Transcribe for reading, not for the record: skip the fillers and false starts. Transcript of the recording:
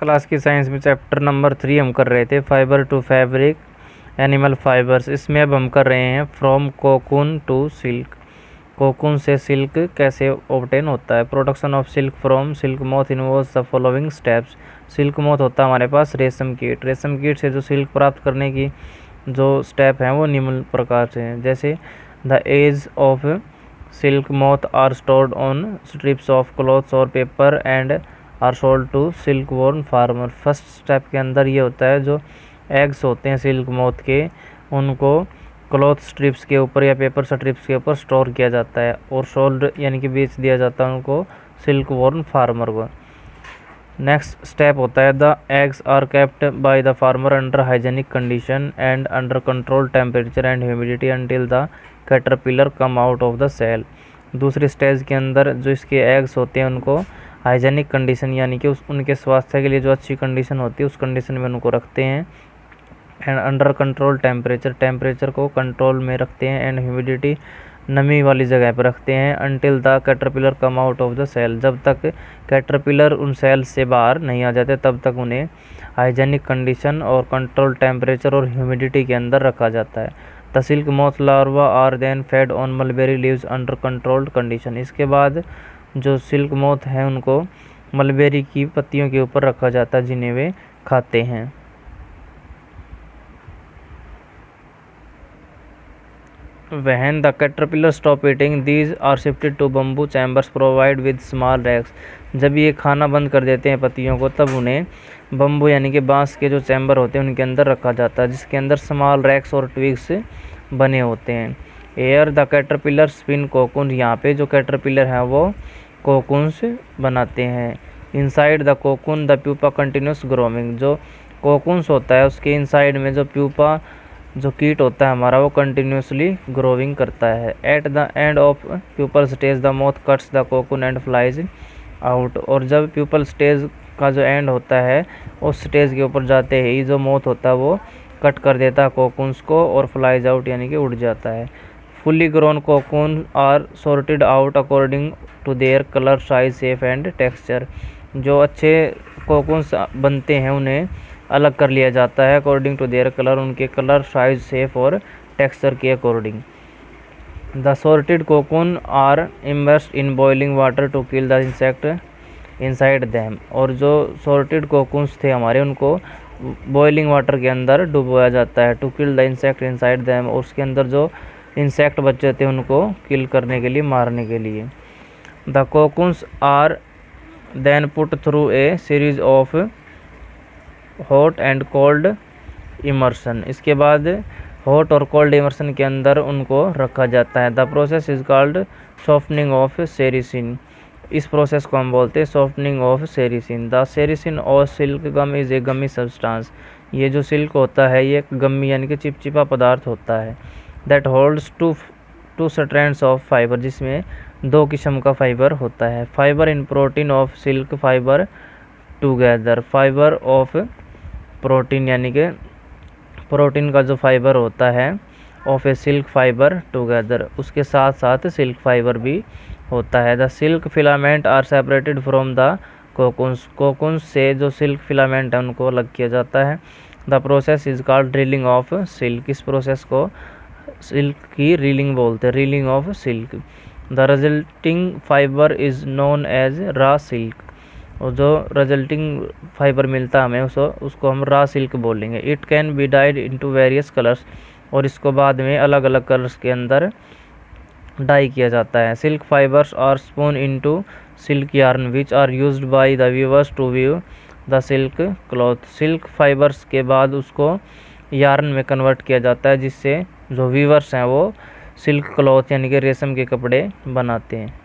Class की science में chapter number 3 हम कर रहे थे fibre to fabric animal fibres. इसमें अब हम कर रहे हैं from cocoon to silk. Cocoon से सिल्क कैसे ऑब्टेन होता है। Production of silk from silk moth involves the following steps. Silk moth होता है हमारे पास रेशम कीट। रेशम कीट से जो सिल्क प्राप्त करने की जो स्टेप हैं वो निम्न प्रकार से हैं। जैसे the eggs of silk moth are stored on strips of cloths और paper and are sold to silk worm farmer. First step के अंदर ये होता है जो एग्स होते हैं सिल्क मोथ के, उनको क्लॉथ स्ट्रिप्स के ऊपर या पेपर स्ट्रिप्स के ऊपर स्टोर किया जाता है और सोल्ड यानी कि बेच दिया जाता है उनको सिल्क वॉर्म फार्मर को। नेक्स्ट स्टेप होता है the eggs are kept by the farmer under hygienic condition and under control temperature and humidity until the caterpillar come out of the cell. दूसरे स्टेज के अंदर जो इसके एग्स होते हैं उनको हाइजेनिक कंडीशन यानी कि उनके स्वास्थ्य के लिए जो अच्छी कंडीशन होती है उस कंडीशन में उनको रखते हैं एंड अंडर कंट्रोल टेम्परेचर को कंट्रोल में रखते हैं एंड ह्यूमिडिटी नमी वाली जगह पर रखते हैं until the caterpillar come out of the cell. जब तक कैटरपिलर उन सेल से बाहर नहीं आ जाते तब तक उन्हें हाइजेनिक कंडीशन और कंट्रोल टेम्परेचर और ह्यूमिडिटी के अंदर रखा जाता है। The silk moth larva are then fed on mulberry leaves under controlled condition. इसके बाद जो सिल्क मोथ हैं उनको मलबेरी की पत्तियों के ऊपर रखा जाता है जिन्हें वे खाते हैं। When the caterpillar stop eating, these are shifted to bamboo chambers provided with small racks। जब ये खाना बंद कर देते हैं पत्तियों को तब उन्हें बम्बू यानी कि बांस के जो चैम्बर होते हैं उनके अंदर रखा जाता है जिसके अंदर स्मॉल रैक्स और ट्विग्स बने होते हैं। Air the caterpillar spin cocoon. यहाँ पे जो कैटरपिलर है वो कोकून्स बनाते हैं। Inside the cocoon the pupa continuous growing. जो कोकून्स होता है उसके इनसाइड में जो प्यूपा जो कीट होता है हमारा वो कंटिन्यूसली ग्रोइंग करता है। At the end of pupal stage the moth cuts the cocoon and flies out. और जब प्यूपल स्टेज का जो एंड होता है उस स्टेज के ऊपर जाते ही जो मोथ होता है वो कट कर देता है कोकून्स को और फ्लाइज आउट यानी कि उड़ जाता है। Fully grown cocoon are sorted out according to their colour size shape and texture. जो अच्छे कोकून्स बनते हैं उन्हें अलग कर लिया जाता है अकॉर्डिंग टू देयर कलर, उनके कलर साइज शेप और टेक्सचर के according. The sorted cocoon are immersed in boiling water to kill the insect inside them. और जो सॉर्टेड कोकून्स थे हमारे उनको बॉइलिंग वाटर के अंदर डुबोया जाता है to kill the insect inside them. और उसके अंदर जो इंसेक्ट बचे थे उनको किल करने के लिए, मारने के लिए। The cocoons are then put through a series of hot and cold immersion. इसके बाद हॉट और कोल्ड इमर्सन के अंदर उनको रखा जाता है। The process is called softening of sericin. इस प्रोसेस को हम बोलते हैं softening of sericin. The sericin और silk gum is a gummy substance. ये जो सिल्क होता है ये गमी यानी कि चिपचिपा पदार्थ होता है। That holds two strands of fibre, जिसमें 2 किस्म का फाइबर होता है। Fibre in protein of silk fibre together. Fibre of protein यानी कि प्रोटीन का जो फाइबर होता है of a silk fibre together, उसके साथ साथ सिल्क फाइबर भी होता है। The silk filament are separated from the cocoons. Cocoons से जो सिल्क फिलामेंट है उनको अलग किया जाता है। The process is called reeling of silk. इस प्रोसेस को सिल्क की रीलिंग बोलते हैं, reeling of silk. The resulting fibre is known as raw silk. और जो रिजल्टिंग फाइबर मिलता है हमें उसको हम रा सिल्क बोलेंगे। It can be died into various colours. और इसको बाद में अलग अलग कलर्स के अंदर डाई किया जाता है। Silk fibres are spun into silk yarn which are used by the weavers to weave the silk cloth. Silk fibres के बाद उसको यार्न में कन्वर्ट किया जाता है जिससे जो वीवर्स हैं वो सिल्क क्लॉथ यानी कि रेशम के कपड़े बनाते हैं।